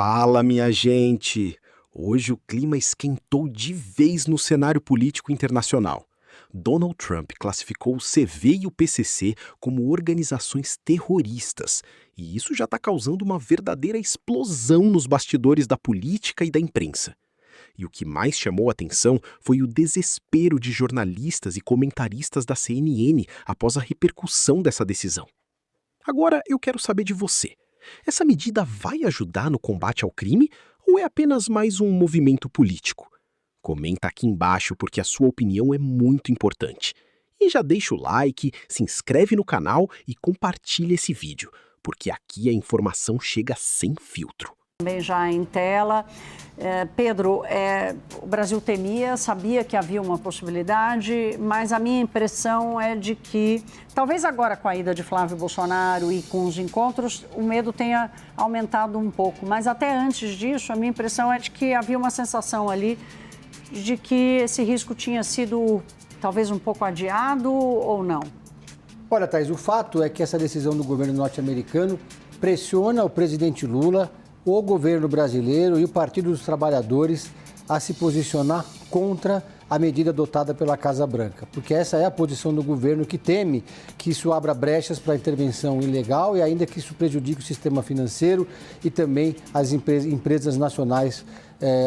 Fala, minha gente! Hoje o clima esquentou de vez no cenário político internacional. Donald Trump classificou o CV e o PCC como organizações terroristas, e isso já está causando uma verdadeira explosão nos bastidores da política e da imprensa. E o que mais chamou a atenção foi o desespero de jornalistas e comentaristas da CNN após a repercussão dessa decisão. Agora eu quero saber de você. Essa medida vai ajudar no combate ao crime ou é apenas mais um movimento político? Comenta aqui embaixo porque a sua opinião é muito importante. E já deixa o like, se inscreve no canal e compartilha esse vídeo, porque aqui a informação chega sem filtro. Também já em tela. Pedro, o Brasil temia, sabia que havia uma possibilidade, mas a minha impressão é de que, talvez agora com a ida de Flávio Bolsonaro e com os encontros, o medo tenha aumentado um pouco. Mas até antes disso, a minha impressão é de que havia uma sensação ali de que esse risco tinha sido talvez um pouco adiado ou não. Olha, Thaís, o fato é que essa decisão do governo norte-americano pressiona o presidente Lula, o governo brasileiro e o Partido dos Trabalhadores a se posicionar contra a medida adotada pela Casa Branca, porque essa é a posição do governo que teme que isso abra brechas para intervenção ilegal e ainda que isso prejudique o sistema financeiro e também as empresas nacionais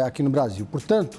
aqui no Brasil. Portanto,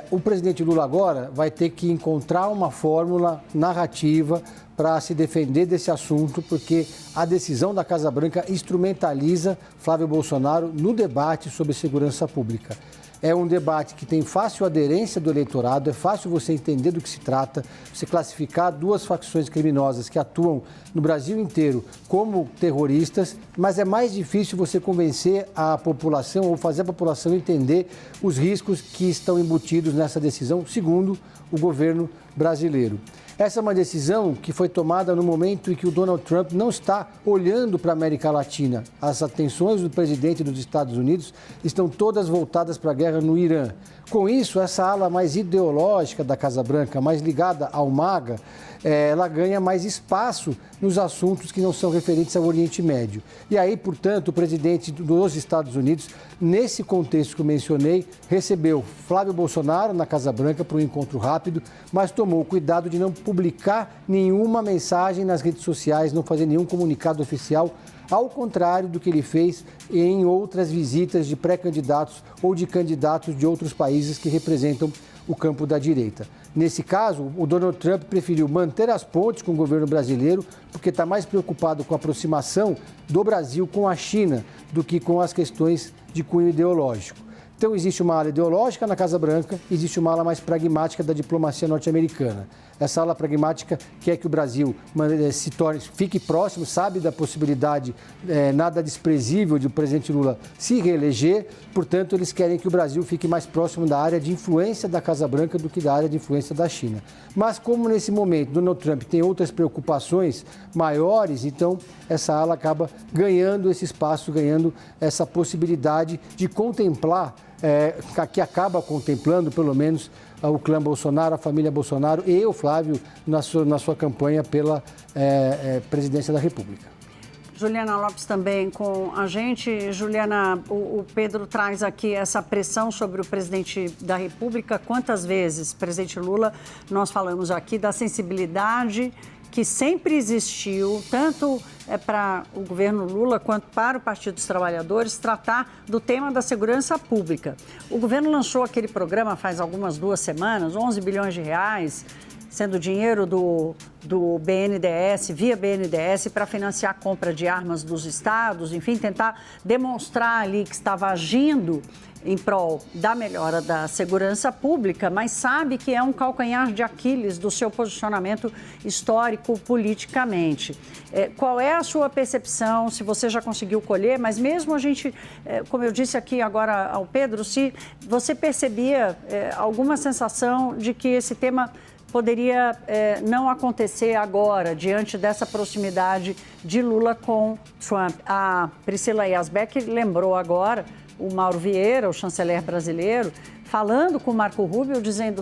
o presidente Lula agora vai ter que encontrar uma fórmula narrativa para se defender desse assunto, porque a decisão da Casa Branca instrumentaliza Flávio Bolsonaro no debate sobre segurança pública. É um debate que tem fácil aderência do eleitorado, é fácil você entender do que se trata, você classificar duas facções criminosas que atuam no Brasil inteiro como terroristas, mas é mais difícil você convencer a população ou fazer a população entender os riscos que estão embutidos nessa decisão, segundo o governo brasileiro. Essa é uma decisão que foi tomada no momento em que o Donald Trump não está olhando para a América Latina. As atenções do presidente dos Estados Unidos estão todas voltadas para a guerra no Irã. Com isso, essa ala mais ideológica da Casa Branca, mais ligada ao MAGA, ela ganha mais espaço nos assuntos que não são referentes ao Oriente Médio. E aí, portanto, o presidente dos Estados Unidos, nesse contexto que eu mencionei, recebeu Flávio Bolsonaro na Casa Branca para um encontro rápido, mas tomou cuidado de não publicar nenhuma mensagem nas redes sociais, não fazer nenhum comunicado oficial, ao contrário do que ele fez em outras visitas de pré-candidatos ou de candidatos de outros países que representam o campo da direita. Nesse caso, o Donald Trump preferiu manter as pontes com o governo brasileiro porque está mais preocupado com a aproximação do Brasil com a China do que com as questões de cunho ideológico. Então, existe uma ala ideológica na Casa Branca, existe uma ala mais pragmática da diplomacia norte-americana. Essa ala pragmática quer que o Brasil fique próximo, sabe da possibilidade nada desprezível de o presidente Lula se reeleger, portanto, eles querem que o Brasil fique mais próximo da área de influência da Casa Branca do que da área de influência da China. Mas como nesse momento Donald Trump tem outras preocupações maiores, então essa ala acaba ganhando esse espaço, ganhando essa possibilidade de contemplar, que acaba contemplando pelo menos o clã Bolsonaro, a família Bolsonaro e o Flávio na sua campanha pela presidência da República. Juliana Lopes também com a gente. Juliana, o Pedro traz aqui essa pressão sobre o presidente da República. Quantas vezes, presidente Lula, nós falamos aqui da sensibilidade que sempre existiu, tanto para o governo Lula quanto para o Partido dos Trabalhadores, tratar do tema da segurança pública. O governo lançou aquele programa faz algumas 2 semanas, 11 bilhões de reais, sendo dinheiro do BNDES, via BNDES, para financiar a compra de armas dos estados, enfim, tentar demonstrar ali que estava agindo em prol da melhora da segurança pública, mas sabe que é um calcanhar de Aquiles do seu posicionamento histórico politicamente. Qual é a sua percepção, se você já conseguiu colher, mas mesmo a gente, como eu disse aqui agora ao Pedro, se você percebia alguma sensação de que esse tema poderia não acontecer agora, diante dessa proximidade de Lula com Trump. A Priscila Yazbek lembrou agora o Mauro Vieira, o chanceler brasileiro, falando com o Marco Rubio,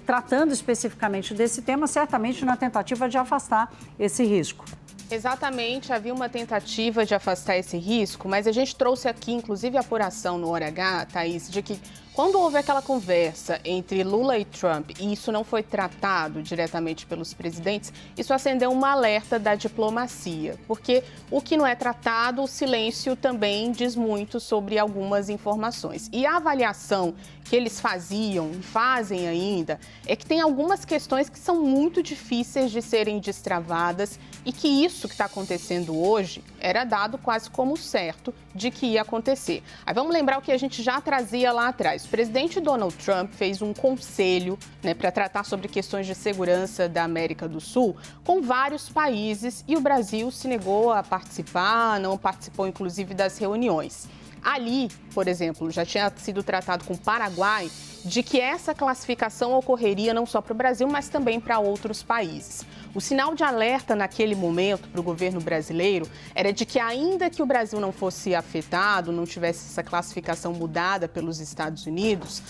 tratando especificamente desse tema, certamente na tentativa de afastar esse risco. Exatamente, havia uma tentativa de afastar esse risco, mas a gente trouxe aqui, inclusive, a apuração no Hora H, Thaís, de que quando houve aquela conversa entre Lula e Trump, e isso não foi tratado diretamente pelos presidentes, isso acendeu um alerta da diplomacia, porque o que não é tratado, o silêncio também diz muito sobre algumas informações. E a avaliação que eles faziam e fazem ainda é que tem algumas questões que são muito difíceis de serem destravadas e que isso que está acontecendo hoje era dado quase como certo de que ia acontecer. Aí vamos lembrar o que a gente já trazia lá atrás. O presidente Donald Trump fez um conselho, para tratar sobre questões de segurança da América do Sul com vários países e o Brasil se negou a participar, não participou inclusive das reuniões. Ali, por exemplo, já tinha sido tratado com o Paraguai de que essa classificação ocorreria não só para o Brasil, mas também para outros países. O sinal de alerta naquele momento para o governo brasileiro era de que, ainda que o Brasil não fosse afetado, não tivesse essa classificação mudada pelos Estados Unidos,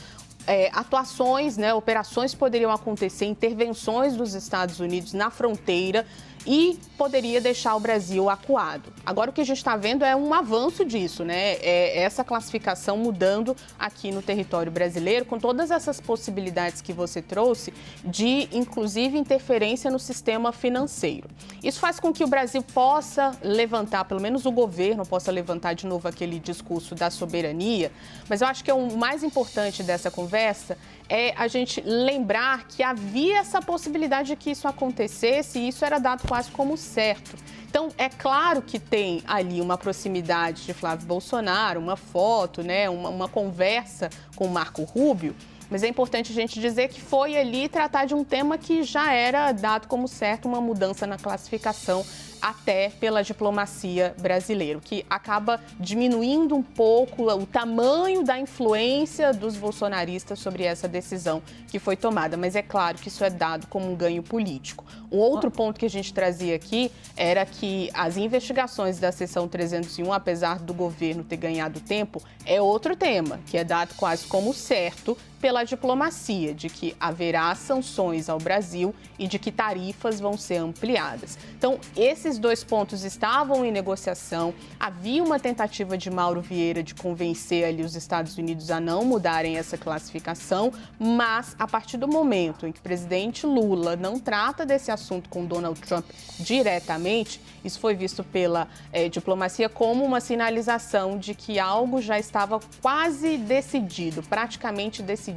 atuações, operações poderiam acontecer, intervenções dos Estados Unidos na fronteira e poderia deixar o Brasil acuado. Agora, o que a gente está vendo é um avanço disso, essa classificação mudando aqui no território brasileiro, com todas essas possibilidades que você trouxe de, inclusive, interferência no sistema financeiro. Isso faz com que o Brasil possa levantar, pelo menos o governo possa levantar de novo aquele discurso da soberania, mas eu acho que o mais importante dessa conversa é a gente lembrar que havia essa possibilidade de que isso acontecesse e isso era dado quase como certo. Então, é claro que tem ali uma proximidade de Flávio Bolsonaro, uma foto, uma conversa com Marco Rubio, mas é importante a gente dizer que foi ali tratar de um tema que já era dado como certo, uma mudança na classificação até pela diplomacia brasileira, o que acaba diminuindo um pouco o tamanho da influência dos bolsonaristas sobre essa decisão que foi tomada. Mas é claro que isso é dado como um ganho político. Um outro ponto que a gente trazia aqui era que as investigações da Seção 301, apesar do governo ter ganhado tempo, é outro tema, que é dado quase como certo pela diplomacia, de que haverá sanções ao Brasil e de que tarifas vão ser ampliadas. Então, esses dois pontos estavam em negociação. Havia uma tentativa de Mauro Vieira de convencer ali os Estados Unidos a não mudarem essa classificação, mas a partir do momento em que o presidente Lula não trata desse assunto com Donald Trump diretamente, isso foi visto pela diplomacia como uma sinalização de que algo já estava quase decidido, praticamente decidido,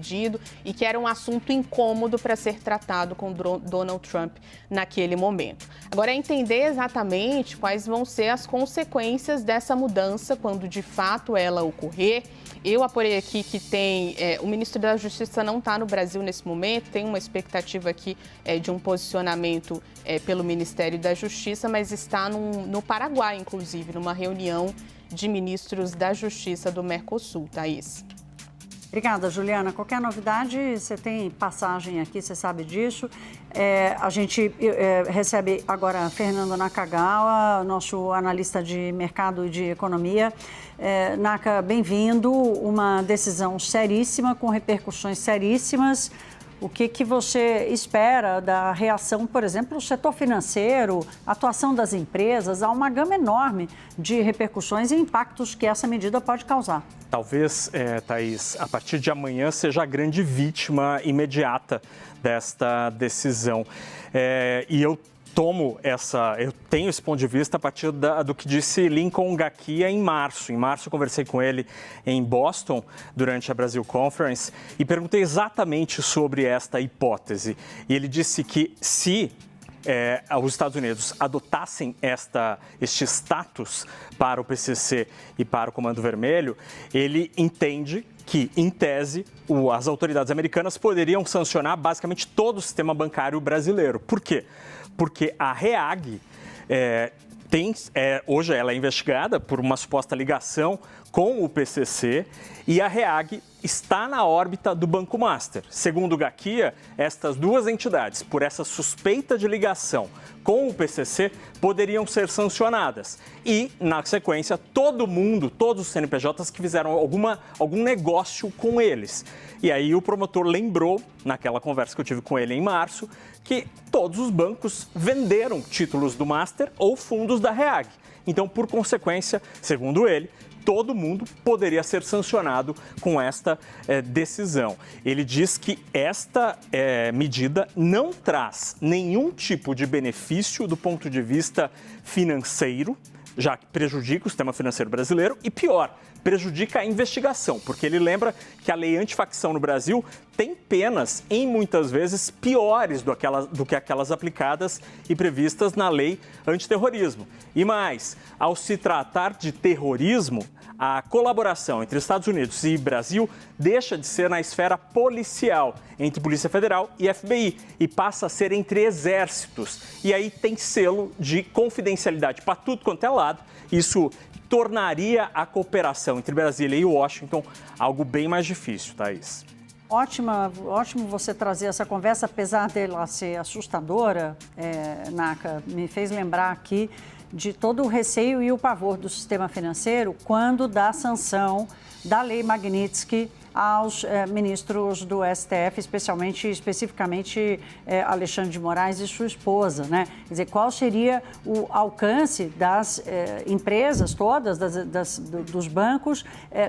e que era um assunto incômodo para ser tratado com Donald Trump naquele momento. Agora, é entender exatamente quais vão ser as consequências dessa mudança quando de fato ela ocorrer. Eu apurei aqui que o ministro da Justiça não está no Brasil nesse momento, tem uma expectativa aqui de um posicionamento pelo Ministério da Justiça, mas está no Paraguai, inclusive, numa reunião de ministros da Justiça do Mercosul. Thaís. Obrigada, Juliana. Qualquer novidade, você tem passagem aqui, você sabe disso. A gente recebe agora Fernando Nakagawa, nosso analista de mercado e de economia. Naka, bem-vindo. Uma decisão seríssima, com repercussões seríssimas. O que você espera da reação, por exemplo, do setor financeiro, atuação das empresas? Há uma gama enorme de repercussões e impactos que essa medida pode causar. Talvez, Thaís, a partir de amanhã seja a grande vítima imediata desta decisão. E eu tenho esse ponto de vista a partir do que disse Lincoln Gakia em março. Em março eu conversei com ele em Boston durante a Brasil Conference e perguntei exatamente sobre esta hipótese. E ele disse que se os Estados Unidos adotassem este status para o PCC e para o Comando Vermelho, ele entende que, em tese, as autoridades americanas poderiam sancionar basicamente todo o sistema bancário brasileiro. Por quê? Porque a REAG hoje ela é investigada por uma suposta ligação com o PCC e a REAG está na órbita do Banco Master. Segundo o Gaquia, estas duas entidades, por essa suspeita de ligação com o PCC, poderiam ser sancionadas. E, na sequência, todos os CNPJs que fizeram algum negócio com eles. E aí o promotor lembrou, naquela conversa que eu tive com ele em março, que todos os bancos venderam títulos do Master ou fundos da REAG. Então, por consequência, segundo ele, todo mundo poderia ser sancionado com esta decisão. Ele diz que esta medida não traz nenhum tipo de benefício do ponto de vista financeiro, já que prejudica o sistema financeiro brasileiro e, pior, prejudica a investigação, porque ele lembra que a lei antifacção no Brasil tem penas, em muitas vezes, piores do que aquelas aplicadas e previstas na lei antiterrorismo. E mais, ao se tratar de terrorismo, a colaboração entre Estados Unidos e Brasil deixa de ser na esfera policial, entre Polícia Federal e FBI, e passa a ser entre exércitos. E aí tem selo de confidencialidade para tudo quanto é lado. Isso tornaria a cooperação entre Brasília e Washington algo bem mais difícil, Thaís. Ótimo você trazer essa conversa, apesar dela ser assustadora, Naka, me fez lembrar aqui de todo o receio e o pavor do sistema financeiro quando dá sanção da lei Magnitsky aos ministros do STF, especificamente Alexandre de Moraes e sua esposa, né? Quer dizer, qual seria o alcance das empresas todas, dos bancos,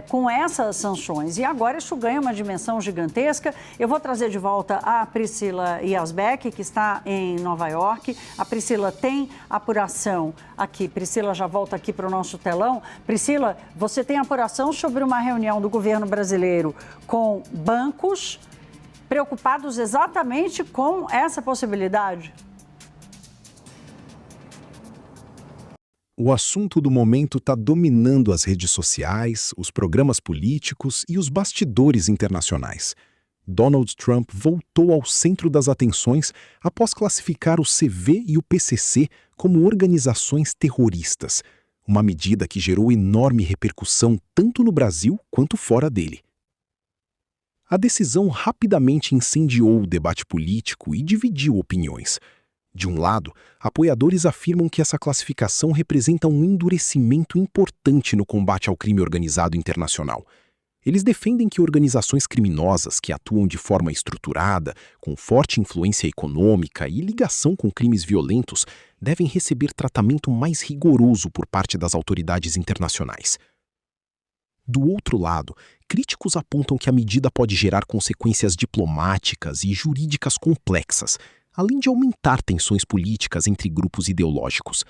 com essas sanções? E agora isso ganha uma dimensão gigantesca. Eu vou trazer de volta a Priscila Yazbek, que está em Nova York. A Priscila tem apuração aqui. Priscila já volta aqui para o nosso telão. Priscila, você tem apuração sobre uma reunião do governo brasileiro com bancos preocupados exatamente com essa possibilidade? O assunto do momento está dominando as redes sociais, os programas políticos e os bastidores internacionais. Donald Trump voltou ao centro das atenções após classificar o CV e o PCC como organizações terroristas, uma medida que gerou enorme repercussão tanto no Brasil quanto fora dele. A decisão rapidamente incendiou o debate político e dividiu opiniões. De um lado, apoiadores afirmam que essa classificação representa um endurecimento importante no combate ao crime organizado internacional. Eles defendem que organizações criminosas que atuam de forma estruturada, com forte influência econômica e ligação com crimes violentos, devem receber tratamento mais rigoroso por parte das autoridades internacionais. Do outro lado, críticos apontam que a medida pode gerar consequências diplomáticas e jurídicas complexas, além de aumentar tensões políticas entre grupos ideológicos.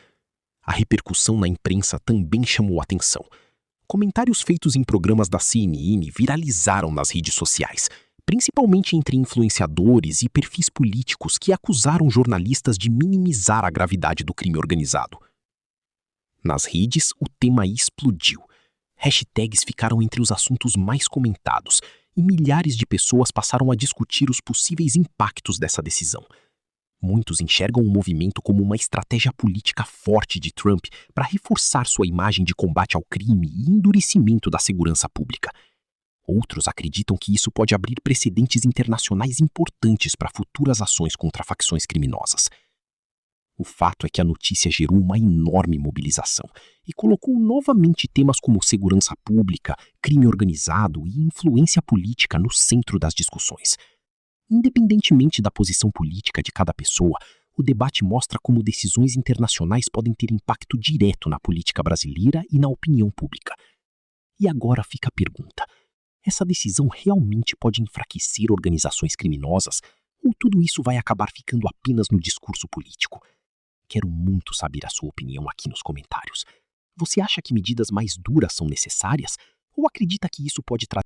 A repercussão na imprensa também chamou atenção. Comentários feitos em programas da CNN viralizaram nas redes sociais, principalmente entre influenciadores e perfis políticos que acusaram jornalistas de minimizar a gravidade do crime organizado. Nas redes, o tema explodiu. Hashtags ficaram entre os assuntos mais comentados e milhares de pessoas passaram a discutir os possíveis impactos dessa decisão. Muitos enxergam o movimento como uma estratégia política forte de Trump para reforçar sua imagem de combate ao crime e endurecimento da segurança pública. Outros acreditam que isso pode abrir precedentes internacionais importantes para futuras ações contra facções criminosas. O fato é que a notícia gerou uma enorme mobilização e colocou novamente temas como segurança pública, crime organizado e influência política no centro das discussões. Independentemente da posição política de cada pessoa, o debate mostra como decisões internacionais podem ter impacto direto na política brasileira e na opinião pública. E agora fica a pergunta: essa decisão realmente pode enfraquecer organizações criminosas ou tudo isso vai acabar ficando apenas no discurso político? Quero muito saber a sua opinião aqui nos comentários. Você acha que medidas mais duras são necessárias? Ou acredita que isso pode trazer